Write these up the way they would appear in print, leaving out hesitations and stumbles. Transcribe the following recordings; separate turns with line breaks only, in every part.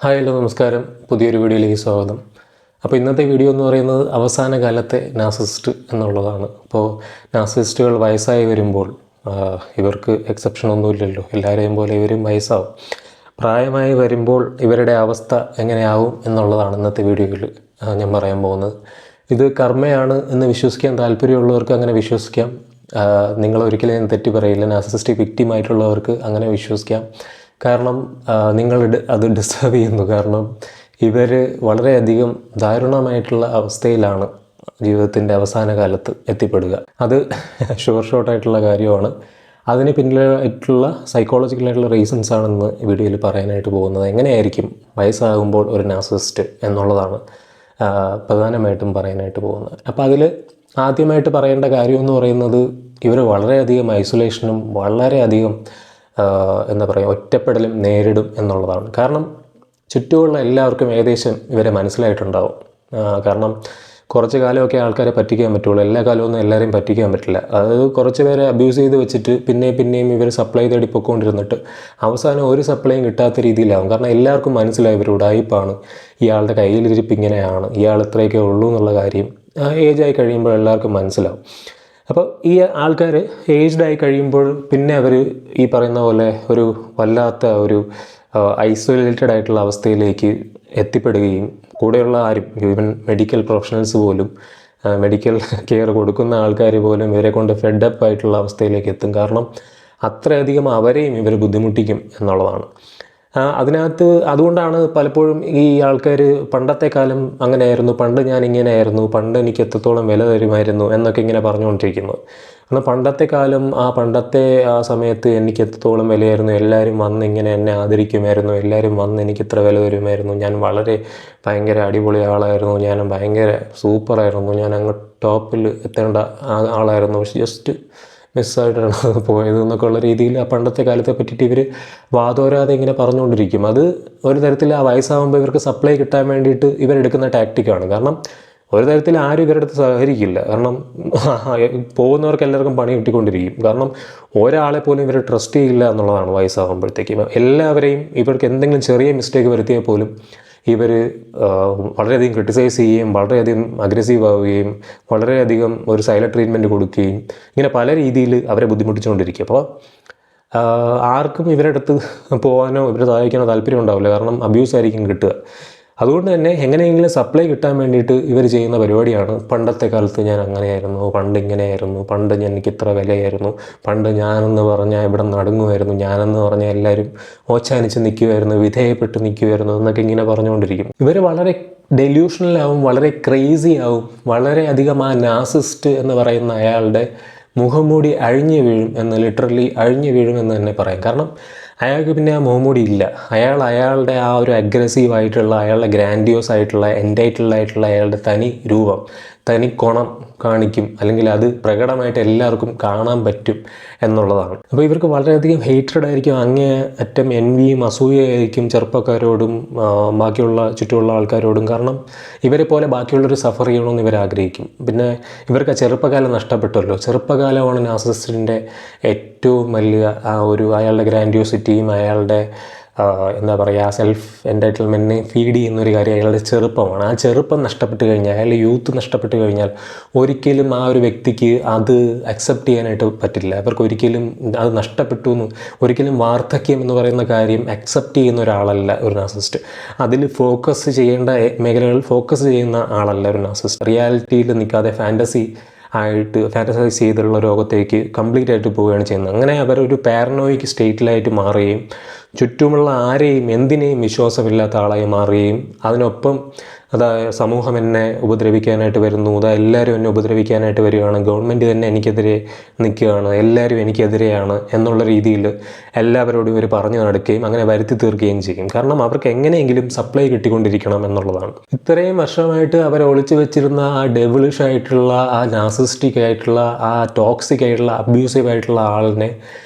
Hi hello നമസ്കാരം. പുതിയൊരു വീഡിയോയിലേക്ക് സ്വാഗതം. അപ്പോൾ ഇന്നത്തെ വീഡിയോ എന്ന് പറയുന്നത് അവസാന കാലത്തെ നാർസിസിസ്റ്റ് എന്നുള്ളതാണ്. അപ്പോൾ നാർസിസിസ്റ്റുകൾ വയസ്സായി വരുമ്പോൾ ഇവർക്ക് എക്സെപ്ഷൻ ഒന്നുമില്ലല്ലോ, എല്ലാവരെയും പോലെ ഇവരും വയസ്സാവും. പ്രായമായി വരുമ്പോൾ ഇവരുടെ അവസ്ഥ എങ്ങനെയാവും എന്നുള്ളതാണ് ഇന്നത്തെ വീഡിയോയിൽ ഞാൻ പറയാൻ പോകുന്നത്. ഇത് കർമ്മയാണ് എന്ന് വിശ്വസിക്കാൻ താല്പര്യമുള്ളവർക്ക് അങ്ങനെ വിശ്വസിക്കാം. നിങ്ങൾ ഒരിക്കലും തെറ്റി പറയില്ല. നാർസിസിസ്റ്റിക് വിക്റ്റിമായിട്ടുള്ളവർക്ക് അങ്ങനെ വിശ്വസിക്കാം. കാരണം നിങ്ങൾ അത് ഡിസേർവ് ചെയ്യുന്നു. കാരണം ഇവർ വളരെയധികം ദാരുണമായിട്ടുള്ള അവസ്ഥയിലാണ് ജീവിതത്തിൻ്റെ അവസാന കാലത്ത് എത്തിപ്പെടുക. അത് ഷോർട്ടായിട്ടുള്ള കാര്യമാണ്. അതിന് പിന്നിലായിട്ടുള്ള സൈക്കോളജിക്കലായിട്ടുള്ള റീസൺസ് ആണെന്ന് വീഡിയോയിൽ പറയാനായിട്ട് പോകുന്നത്. എങ്ങനെയായിരിക്കും വയസ്സാകുമ്പോൾ ഒരു നാർസിസിസ്റ്റ് എന്നുള്ളതാണ് പ്രധാനമായിട്ടും പറയാനായിട്ട് പോകുന്നത്. അപ്പോൾ അതിൽ ആദ്യമായിട്ട് പറയേണ്ട കാര്യം എന്ന് പറയുന്നത്, ഇവർ വളരെയധികം ഐസൊലേഷനും വളരെയധികം എന്താ പറയുക ഒറ്റപ്പെടലും നേരിടും എന്നുള്ളതാണ്. കാരണം ചുറ്റുമുള്ള എല്ലാവർക്കും ഏകദേശം ഇവരെ മനസ്സിലായിട്ടുണ്ടാവും. കാരണം കുറച്ച് കാലമൊക്കെ ആൾക്കാരെ പറ്റിക്കാൻ പറ്റുള്ളൂ, എല്ലാ കാലമൊന്നും എല്ലാവരെയും പറ്റിക്കാൻ പറ്റില്ല. അതായത് കുറച്ച് പേരെ അബ്യൂസ് ചെയ്ത് വെച്ചിട്ട് പിന്നെയും ഇവർ സപ്ലൈ തേടി പൊയ്ക്കൊണ്ടിരുന്നിട്ട് അവസാനം ഒരു സപ്ലൈയും കിട്ടാത്ത രീതിയിലാവും. കാരണം എല്ലാവർക്കും മനസ്സിലായി ഇവർ ഉടായിപ്പാണ്, ഇയാളുടെ കയ്യിലിരിപ്പ് ഇങ്ങനെയാണ്, ഇയാൾ ഇത്രയൊക്കെ ഉള്ളൂ എന്നുള്ള കാര്യം ഏജായി കഴിയുമ്പോൾ എല്ലാവർക്കും മനസ്സിലാവും. അപ്പോൾ ഈ ആൾക്കാർ ഏജ്ഡായി കഴിയുമ്പോൾ പിന്നെ അവർ ഈ പറയുന്ന പോലെ ഒരു വല്ലാത്ത ഒരു ഐസൊലേറ്റഡ് ആയിട്ടുള്ള അവസ്ഥയിലേക്ക് എത്തിപ്പെടുകയും കൂടെയുള്ള ആരും, ഈവൻ മെഡിക്കൽ പ്രൊഫഷണൽസ് പോലും, മെഡിക്കൽ കെയർ കൊടുക്കുന്ന ആൾക്കാർ പോലും ഇവരെ കൊണ്ട് ഫെഡപ്പ് ആയിട്ടുള്ള അവസ്ഥയിലേക്ക് എത്തും. കാരണം അത്രയധികം അവരെയും ഇവർ ബുദ്ധിമുട്ടിക്കും എന്നുള്ളതാണ്. അതുകൊണ്ടാണ് പലപ്പോഴും ഈ ആൾക്കാർ പണ്ടത്തെ കാലം അങ്ങനെയായിരുന്നു, പണ്ട് ഞാൻ ഇങ്ങനെയായിരുന്നു, പണ്ട് എനിക്ക് എത്രത്തോളം വില തരുമായിരുന്നു എന്നൊക്കെ ഇങ്ങനെ പറഞ്ഞുകൊണ്ടിരിക്കുന്നത്. എന്നാൽ പണ്ടത്തെ ആ സമയത്ത് എനിക്ക് എത്രത്തോളം വിലയായിരുന്നു, എല്ലാവരും വന്ന് ഇങ്ങനെ എന്നെ ആദരിക്കുമായിരുന്നു, എല്ലാവരും വന്ന് എനിക്ക് ഇത്ര വില തരുമായിരുന്നു, ഞാൻ ഭയങ്കര അടിപൊളി ആളായിരുന്നു, ഞാൻ ഭയങ്കര സൂപ്പറായിരുന്നു, ഞാൻ അങ്ങ് ടോപ്പിൽ എത്തേണ്ട ആളായിരുന്നു, ജസ്റ്റ് മിസ്സായിട്ടാണ് പോയത് എന്നൊക്കെ ഉള്ള രീതിയിൽ ആ പണ്ടത്തെ കാലത്തെ പറ്റിയിട്ട് ഇവർ വാതോരാതെ ഇങ്ങനെ പറഞ്ഞുകൊണ്ടിരിക്കും. അത് ഒരു തരത്തിൽ ആ വയസ്സാകുമ്പോൾ ഇവർക്ക് സപ്ലൈ കിട്ടാൻ വേണ്ടിയിട്ട് ഇവരെടുക്കുന്ന ടാക്റ്റിക്കാണ്. കാരണം ഒരു തരത്തിൽ ആരും ഇവരുടെ അടുത്ത് സഹകരിക്കില്ല. കാരണം പോകുന്നവർക്ക് എല്ലാവർക്കും പണി കിട്ടിക്കൊണ്ടിരിക്കും. കാരണം ഒരാളെ പോലും ഇവർ ട്രസ്റ്റ് ചെയ്യില്ല എന്നുള്ളതാണ്. വയസ്സാകുമ്പോഴത്തേക്കും എല്ലാവരെയും ഇവർക്ക് എന്തെങ്കിലും ചെറിയ മിസ്റ്റേക്ക് വരുത്തിയാൽ പോലും ഇവർ വളരെയധികം ക്രിട്ടിസൈസ് ചെയ്യുകയും വളരെയധികം അഗ്രസീവ് ആവുകയും വളരെയധികം ഒരു സൈലൻറ്റ് ട്രീറ്റ്മെൻറ്റ് കൊടുക്കുകയും ഇങ്ങനെ പല രീതിയിൽ അവരെ ബുദ്ധിമുട്ടിച്ചുകൊണ്ടിരിക്കും. അപ്പോൾ ആർക്കും ഇവരുടെ അടുത്ത് പോകാനോ ഇവരെ സഹായിക്കാനോ താല്പര്യം ഉണ്ടാവില്ല. കാരണം അബ്യൂസ് ആയിരിക്കും കിട്ടുക. അതുകൊണ്ട് തന്നെ എങ്ങനെയെങ്കിലും സപ്ലൈ കിട്ടാൻ വേണ്ടിയിട്ട് ഇവർ ചെയ്യുന്ന പരിപാടിയാണ്, പണ്ടത്തെ കാലത്ത് ഞാൻ അങ്ങനെയായിരുന്നു, പണ്ട് ഇങ്ങനെയായിരുന്നു, പണ്ട് എനിക്ക് ഇത്ര വിലയായിരുന്നു, പണ്ട് ഞാനെന്ന് പറഞ്ഞാൽ ഇവിടെ നടുങ്ങുമായിരുന്നു, ഞാനെന്ന് പറഞ്ഞാൽ എല്ലാവരും ഓച്ചാനിച്ച് നിൽക്കുമായിരുന്നു, വിധേയപ്പെട്ട് നിൽക്കുമായിരുന്നു എന്നൊക്കെ ഇങ്ങനെ പറഞ്ഞുകൊണ്ടിരിക്കും. ഇവർ വളരെ ഡെല്യൂഷണലാവും, വളരെ ക്രേസി ആവും, വളരെയധികം ആ നാർസിസിസ്റ്റ് എന്ന് പറയുന്ന അയാളുടെ മുഖംമൂടി അഴിഞ്ഞു വീഴും ലിറ്ററലി അഴിഞ്ഞു വീഴും എന്ന് തന്നെ പറയാം. കാരണം അയാൾക്ക് പിന്നെ ആ മുഖംമൂടി ഇല്ല. അയാളുടെ ആ ഒരു അഗ്രസീവായിട്ടുള്ള, അയാളുടെ ഗ്രാൻഡിയോസ് ആയിട്ടുള്ള, എൻറ്റൈറ്റിൽഡ് ആയിട്ടുള്ള അയാളുടെ തനി രൂപം, തനി കോണം കാണിക്കും. അല്ലെങ്കിൽ അത് പ്രകടമായിട്ട് എല്ലാവർക്കും കാണാൻ പറ്റും എന്നുള്ളതാണ്. അപ്പോൾ ഇവർക്ക് വളരെയധികം ഹേറ്റഡ് ആയിരിക്കും, അങ്ങേ അറ്റം എൻവിയും അസൂയയായിരിക്കും ചെറുപ്പക്കാരോടും ബാക്കിയുള്ള ചുറ്റുമുള്ള ആൾക്കാരോടും. കാരണം ഇവരെ പോലെ ബാക്കിയുള്ളവർ സഫർ ചെയ്യണമെന്ന് ഇവർ ആഗ്രഹിക്കും. പിന്നെ ഇവർക്ക് ചെറുപ്പകാലം നഷ്ടപ്പെട്ടല്ലോ. ചെറുപ്പകാലമാണ് നാർസിസിസ്റ്റിൻ്റെ ഏറ്റവും വലിയ ആ ഒരു അയാളുടെ ഗ്രാൻഡിയോസിറ്റിയും അയാളുടെ എന്താ പറയുക സെൽഫ് എൻറ്റൈറ്റിൽമെൻറ്റിനെ ഫീഡ് ചെയ്യുന്നൊരു കാര്യം അയാളുടെ ചെറുപ്പമാണ്. ആ ചെറുപ്പം നഷ്ടപ്പെട്ട് കഴിഞ്ഞാൽ, അയാളുടെ യൂത്ത് നഷ്ടപ്പെട്ട് കഴിഞ്ഞാൽ ഒരിക്കലും ആ ഒരു വ്യക്തിക്ക് അത് അക്സെപ്റ്റ് ചെയ്യാനായിട്ട് പറ്റില്ല. അവർക്ക് ഒരിക്കലും അത് നഷ്ടപ്പെട്ടു എന്ന്, ഒരിക്കലും വാർദ്ധക്യം എന്ന് പറയുന്ന കാര്യം അക്സെപ്റ്റ് ചെയ്യുന്ന ഒരാളല്ല ഒരു നാർസിസിസ്റ്റ്. അതിൽ ഫോക്കസ് ചെയ്യേണ്ട മേഖലകളിൽ ഫോക്കസ് ചെയ്യുന്ന ആളല്ല ഒരു നാർസിസിസ്റ്റ്. റിയാലിറ്റിയിൽ നിൽക്കാതെ ഫാൻറ്റസൈസ് ചെയ്തുള്ള ലോകത്തേക്ക് കംപ്ലീറ്റ് ആയിട്ട് പോവുകയാണ് ചെയ്യുന്നത്. അങ്ങനെ അവരൊരു പാരനോയിക് സ്റ്റേറ്റിലായിട്ട് മാറുകയും ചുറ്റുമുള്ള ആരെയും എന്തിനേയും വിശ്വാസമില്ലാത്ത ആളായി മാറുകയും അതിനൊപ്പം സമൂഹം എന്നെ ഉപദ്രവിക്കാനായിട്ട് വരുന്നു, എല്ലാവരും എന്നെ ഉപദ്രവിക്കാനായിട്ട് വരികയാണ്, ഗവൺമെൻറ് തന്നെ എനിക്കെതിരെ നിൽക്കുകയാണ്, എല്ലാവരും എനിക്കെതിരെയാണ് എന്നുള്ള രീതിയിൽ എല്ലാവരോടും ഇവർ പറഞ്ഞു നടക്കുകയും അങ്ങനെ വരുത്തി തീർക്കുകയും ചെയ്യും. കാരണം അവർക്ക് എങ്ങനെയെങ്കിലും സപ്ലൈ കിട്ടിക്കൊണ്ടിരിക്കണം എന്നുള്ളതാണ്. ഇത്രയും വർഷമായിട്ട് അവർ ഒളിച്ചു വെച്ചിരുന്ന ആ ഡെവിളിഷ് ആയിട്ടുള്ള, ആ നാർസിസ്റ്റിക് ആയിട്ടുള്ള, ആ ടോക്സിക് ആയിട്ടുള്ള, അബ്യൂസീവ് ആയിട്ടുള്ള ആളിനെ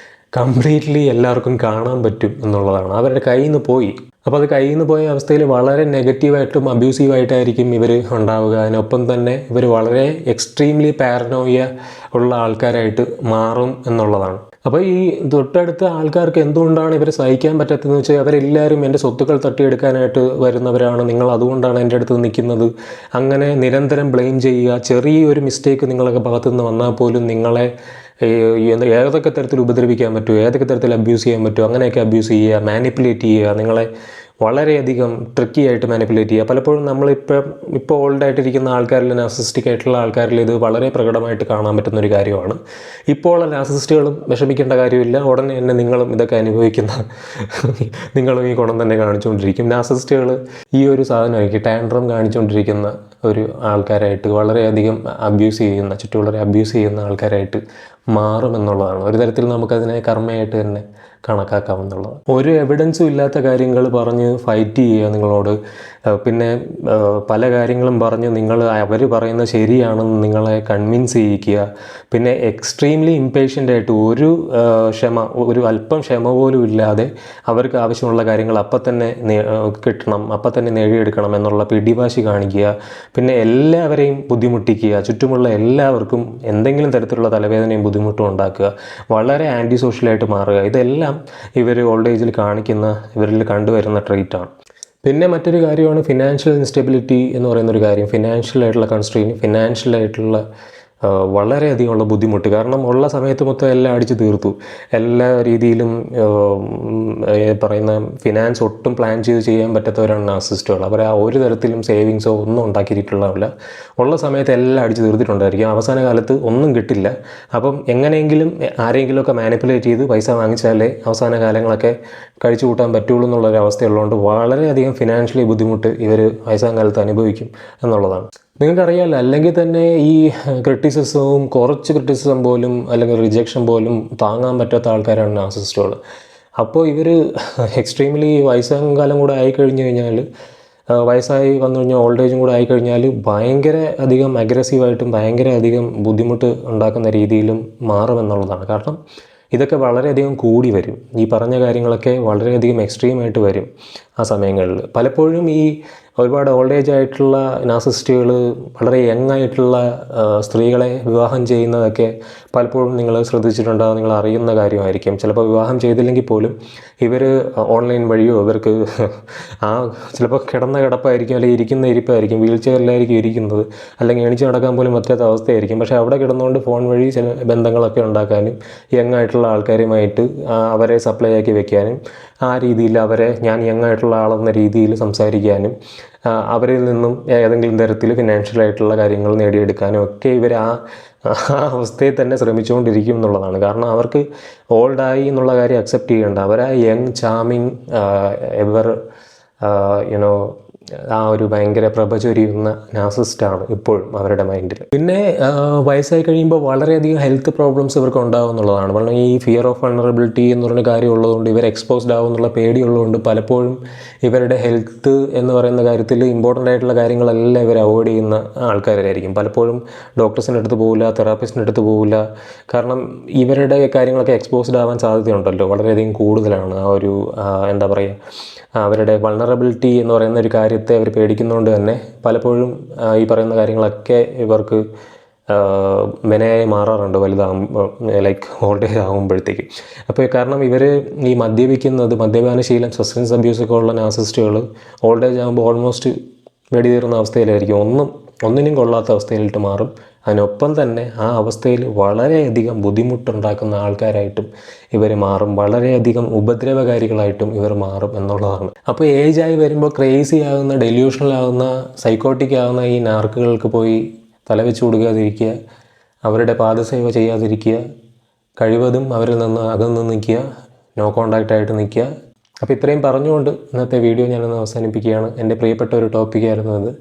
കംപ്ലീറ്റ്ലി എല്ലാവർക്കും കാണാൻ പറ്റും എന്നുള്ളതാണ്. അവരുടെ കയ്യിൽ നിന്ന് പോയി. അപ്പോൾ അത് കയ്യിൽ നിന്ന് പോയ അവസ്ഥയിൽ വളരെ നെഗറ്റീവായിട്ടും അബ്യൂസീവായിട്ടായിരിക്കും ഇവർ ഉണ്ടാവുക. അതിനൊപ്പം തന്നെ ഇവർ വളരെ എക്സ്ട്രീംലി പാരനോയ ഉള്ള ആൾക്കാരായിട്ട് മാറും എന്നുള്ളതാണ്. അപ്പോൾ ഈ തൊട്ടടുത്ത ആൾക്കാർക്ക് എന്തുകൊണ്ടാണ് ഇവരെ സഹിക്കാൻ പറ്റാത്തതെന്ന് വെച്ചാൽ അവരെല്ലാവരും എൻ്റെ സ്വത്തുക്കൾ തട്ടിയെടുക്കാനായിട്ട് വരുന്നവരാണ്, നിങ്ങൾ അതുകൊണ്ടാണ് എൻ്റെ അടുത്ത് നിൽക്കുന്നത്, അങ്ങനെ നിരന്തരം ബ്ലെയിം ചെയ്യുക. ചെറിയൊരു മിസ്റ്റേക്ക് നിങ്ങളൊക്കെ ഭാഗത്തു നിന്ന് വന്നാൽ പോലും നിങ്ങളെ ഏതൊക്കെ തരത്തിൽ ഉപദ്രവിക്കാൻ പറ്റുമോ, ഏതൊക്കെ തരത്തിൽ അബ്യൂസ് ചെയ്യാൻ പറ്റുമോ അങ്ങനെയൊക്കെ അബ്യൂസ് ചെയ്യുക, മാനിപ്പുലേറ്റ് ചെയ്യുക, നിങ്ങളെ വളരെയധികം ട്രിക്കി ആയിട്ട് മാനിപ്പുലേറ്റ് ചെയ്യുക. പലപ്പോഴും ഇപ്പോൾ ഓൾഡായിട്ടിരിക്കുന്ന ആൾക്കാരിൽ, നാർസിസ്റ്റിക് ആയിട്ടുള്ള ആൾക്കാരിൽ ഇത് വളരെ പ്രകടമായിട്ട് കാണാൻ പറ്റുന്നൊരു കാര്യമാണ്. ഇപ്പോൾ ഉള്ള നാർസിസ്റ്റുകളും വിഷമിക്കേണ്ട കാര്യമില്ല, ഉടനെ തന്നെ നിങ്ങളും ഇതൊക്കെ അനുഭവിക്കുന്ന നിങ്ങളും ഈ ഗുണം തന്നെ കാണിച്ചുകൊണ്ടിരിക്കും. നാർസിസ്റ്റുകൾ ഈ ഒരു സാധനമായിരിക്കും ടാൻഡ്രം കാണിച്ചുകൊണ്ടിരിക്കുന്ന ഒരു ആൾക്കാരായിട്ട്, വളരെയധികം അബ്യൂസ് ചെയ്യുന്ന, ചുറ്റുമുള്ളവരെ അബ്യൂസ് ചെയ്യുന്ന ആൾക്കാരായിട്ട് മാറുമെന്നുള്ളതാണ്. ഒരു തരത്തിൽ നമുക്കതിനെ കർമ്മയായിട്ട് തന്നെ കണക്കാക്കാമെന്നുള്ളതാണ്. ഒരു എവിഡൻസും ഇല്ലാത്ത കാര്യങ്ങൾ പറഞ്ഞ് ഫൈറ്റ് ചെയ്യുക നിങ്ങളോട്, പിന്നെ പല കാര്യങ്ങളും പറഞ്ഞ് അവർ പറയുന്നത് ശരിയാണെന്ന് നിങ്ങളെ കൺവിൻസ് ചെയ്യിക്കുക, പിന്നെ എക്സ്ട്രീംലി ഇംപേഷ്യൻ്റ് ആയിട്ട് ഒരു അല്പം ക്ഷമ പോലും ഇല്ലാതെ അവർക്ക് ആവശ്യമുള്ള കാര്യങ്ങൾ അപ്പം തന്നെ കിട്ടണം, അപ്പം തന്നെ നേടിയെടുക്കണം എന്നുള്ള പിടിവാശി കാണിക്കുക, പിന്നെ എല്ലാവരെയും ബുദ്ധിമുട്ടിക്കുക, ചുറ്റുമുള്ള എല്ലാവർക്കും എന്തെങ്കിലും തരത്തിലുള്ള തലവേദനയും ബുദ്ധിമുട്ടും ഉണ്ടാക്കുക, വളരെ ആൻറ്റി സോഷ്യലായിട്ട് മാറുക. ഇതെല്ലാം ഇവർ ഓൾഡ് ഏജിൽ ഇവരിൽ കണ്ടുവരുന്ന ട്രെയ്റ്റാണ്. പിന്നെ മറ്റൊരു കാര്യമാണ് ഫിനാൻഷ്യൽ ഇൻസ്റ്റെബിലിറ്റി എന്ന് പറയുന്നൊരു കാര്യം. ഫിനാൻഷ്യലായിട്ടുള്ള കൺസ്ട്രെയിൻ, ഫിനാൻഷ്യലായിട്ടുള്ള വളരെയധികമുള്ള ബുദ്ധിമുട്ട്. കാരണം ഉള്ള സമയത്ത് മൊത്തം എല്ലാം അടിച്ചു തീർത്തു, എല്ലാ രീതിയിലും പറയുന്ന ഫിനാൻസ് ഒട്ടും പ്ലാൻ ചെയ്യാൻ പറ്റാത്തവരാണ് നാർസിസ്റ്റുകൾ. അവർ ആ ഒരു തരത്തിലും സേവിങ്സോ ഒന്നും ഉണ്ടാക്കിയിട്ടുണ്ടാവില്ല. ഉള്ള സമയത്ത് എല്ലാം അടിച്ചു തീർത്തിട്ടുണ്ടായിരിക്കും, അവസാന കാലത്ത് ഒന്നും കിട്ടില്ല. അപ്പം എങ്ങനെയെങ്കിലും ആരെങ്കിലുമൊക്കെ മാനിപ്പുലേറ്റ് ചെയ്ത് പൈസ വാങ്ങിച്ചാലേ അവസാന കാലങ്ങളൊക്കെ കഴിച്ചു കൂട്ടാൻ പറ്റുള്ളൂ എന്നുള്ളൊരവസ്ഥയുള്ളതുകൊണ്ട് വളരെയധികം ഫിനാൻഷ്യലി ബുദ്ധിമുട്ട് ഇവർ വയസ്സാം കാലത്ത് അനുഭവിക്കും എന്നുള്ളതാണ്. നിങ്ങൾക്കറിയാമല്ലോ, അല്ലെങ്കിൽ തന്നെ ഈ കുറച്ച് ക്രിറ്റിസിസം പോലും അല്ലെങ്കിൽ റിജക്ഷൻ പോലും താങ്ങാൻ പറ്റാത്ത ആൾക്കാരാണ് നാർസിസ്റ്റുകൾ. അപ്പോൾ ഇവർ എക്സ്ട്രീംലി വയസ്സാം കാലം കൂടെ ആയിക്കഴിഞ്ഞ് കഴിഞ്ഞാൽ, വയസ്സായി വന്നു കഴിഞ്ഞാൽ, ഓൾഡ് ഏജും കൂടെ ആയിക്കഴിഞ്ഞാൽ ഭയങ്കര അധികം അഗ്രസീവായിട്ടും ഭയങ്കര അധികം ബുദ്ധിമുട്ട് ഉണ്ടാക്കുന്ന രീതിയിലും മാറുമെന്നുള്ളതാണ്. കാരണം ഇതൊക്കെ വളരെയധികം കൂടി വരും, ഈ പറഞ്ഞ കാര്യങ്ങളൊക്കെ വളരെയധികം എക്സ്ട്രീമായിട്ട് വരും ആ സമയങ്ങളിൽ. പലപ്പോഴും ഈ ഒരുപാട് ഓൾഡ് ഏജ് ആയിട്ടുള്ള നാർസിസ്റ്റുകൾ വളരെ യങ് ആയിട്ടുള്ള സ്ത്രീകളെ വിവാഹം ചെയ്യുന്നതൊക്കെ പലപ്പോഴും നിങ്ങൾ ശ്രദ്ധിച്ചിട്ടുണ്ടാകും, നിങ്ങൾ അറിയുന്ന കാര്യമായിരിക്കും. ചിലപ്പോൾ വിവാഹം ചെയ്തില്ലെങ്കിൽ പോലും ഇവർ ഓൺലൈൻ വഴിയോ ഇവർക്ക് ചിലപ്പോൾ കിടപ്പായിരിക്കും, അല്ലെങ്കിൽ ഇരിക്കുന്ന ഇരിപ്പായിരിക്കും, വീൽ ചെയറിലായിരിക്കും ഇരിക്കുന്നത്, അല്ലെങ്കിൽ എണിച്ച് നടക്കാൻ പോലും പറ്റാത്ത അവസ്ഥയായിരിക്കും. പക്ഷേ അവിടെ കിടന്നുകൊണ്ട് ഫോൺ വഴി ചില ബന്ധങ്ങളൊക്കെ ഉണ്ടാക്കാനും യങ് ആയിട്ടുള്ള ആൾക്കാരുമായിട്ട് അവരെ സപ്ലൈ ആക്കി വെക്കാനും, ആ രീതിയിൽ അവരെ ഞാൻ യങ് ആയിട്ടുള്ള ആളെന്ന രീതിയിൽ സംസാരിക്കാനും, അവരിൽ നിന്നും ഏതെങ്കിലും തരത്തിൽ ഫിനാൻഷ്യലായിട്ടുള്ള കാര്യങ്ങൾ നേടിയെടുക്കാനും ഒക്കെ ഇവർ ആ അവസ്ഥയിൽ തന്നെ ശ്രമിച്ചുകൊണ്ടിരിക്കും എന്നുള്ളതാണ്. കാരണം അവർക്ക് ഓൾഡായി എന്നുള്ള കാര്യം അക്സെപ്റ്റ് ചെയ്യേണ്ട, അവർ ആ യങ് ചാമിങ് ആ ഒരു ഭയങ്കര പ്രഭ ചൊരിയുന്ന നാർസിസ്റ്റാണ് ഇപ്പോഴും അവരുടെ മൈൻഡിൽ. പിന്നെ വയസ്സായി കഴിയുമ്പോൾ വളരെയധികം ഹെൽത്ത് പ്രോബ്ലംസ് ഇവർക്ക് ഉണ്ടാവും എന്നുള്ളതാണ്. കാരണം ഈ ഫിയർ ഓഫ് വൾണറബിലിറ്റി എന്ന് പറഞ്ഞ കാര്യം ഉള്ളതുകൊണ്ട്, ഇവർ എക്സ്പോസ്ഡ് ആവും എന്നുള്ള പേടിയുള്ളതുകൊണ്ട് പലപ്പോഴും ഇവരുടെ ഹെൽത്ത് എന്ന് പറയുന്ന കാര്യത്തിൽ ഇമ്പോർട്ടൻ്റ് ആയിട്ടുള്ള കാര്യങ്ങളെല്ലാം ഇവർ അവോയ്ഡ് ചെയ്യുന്ന ആൾക്കാരായിരിക്കും. പലപ്പോഴും ഡോക്ടേഴ്സിൻ്റെ അടുത്ത് പോകില്ല, തെറാപ്പിസ്റ്റിൻ്റെ അടുത്ത് പോകില്ല. കാരണം ഇവരുടെ കാര്യങ്ങളൊക്കെ എക്സ്പോസ്ഡ് ആവാൻ സാധ്യതയുണ്ടല്ലോ, വളരെയധികം കൂടുതലാണ്. ആ ഒരു എന്താ പറയുക, അവരുടെ വൾണറബിലിറ്റി എന്ന് പറയുന്ന ഒരു കാര്യത്തെ അവർ പേടിക്കുന്നതുകൊണ്ട് തന്നെ പലപ്പോഴും ഈ പറയുന്ന കാര്യങ്ങളൊക്കെ ഇവർക്ക് മെനയായി മാറാറുണ്ട് ലൈക്ക് ഓൾഡ് ഏജ് ആകുമ്പോഴത്തേക്ക്. അപ്പോൾ കാരണം ഇവർ ഈ മദ്യപാനശീലം, സബ്സ്റ്റൻസ് അബ്യൂസൊക്കെ ഉള്ള നാർസിസ്റ്റുകൾ ഓൾഡ് ഏജ് ആകുമ്പോൾ ഓൾമോസ്റ്റ് വെടിതീർന്ന അവസ്ഥയിലായിരിക്കും, ഒന്നിനും കൊള്ളാത്ത അവസ്ഥയിലിട്ട് മാറും. അതിനൊപ്പം തന്നെ ആ അവസ്ഥയിൽ വളരെയധികം ബുദ്ധിമുട്ടുണ്ടാക്കുന്ന ആൾക്കാരായിട്ടും ഇവർ മാറും, വളരെയധികം ഉപദ്രവകാരികളായിട്ടും ഇവർ മാറും എന്നുള്ളതാണ്. അപ്പോൾ ഏജായി വരുമ്പോൾ ക്രേസി ആകുന്ന, ഡെല്യൂഷണൽ ആകുന്ന, സൈക്കോട്ടിക് ആകുന്ന ഈ നാർക്കുകൾക്ക് പോയി തലവെച്ച് കൊടുക്കാതിരിക്കുക, അവരുടെ പാദസേവ ചെയ്യാതിരിക്കുക, കഴിവതും അവരിൽ നിന്ന് അകന്ന് നിൽക്കുക, നോ കോണ്ടാക്റ്റ് ആയിട്ട് നിൽക്കുക. അപ്പോൾ ഇത്രയും പറഞ്ഞുകൊണ്ട് ഇന്നത്തെ വീഡിയോ ഞാനൊന്ന് അവസാനിപ്പിക്കുകയാണ്. എൻ്റെ പ്രിയപ്പെട്ട ഒരു ടോപ്പിക്കായിരുന്നു ഇത്.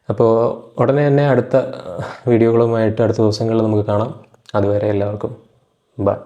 അപ്പോൾ ഉടനെ തന്നെ അടുത്ത വീഡിയോകളുമായിട്ട് അടുത്ത ദിവസങ്ങളിൽ നമുക്ക് കാണാം. അതുവരെ എല്ലാവർക്കും ബൈ.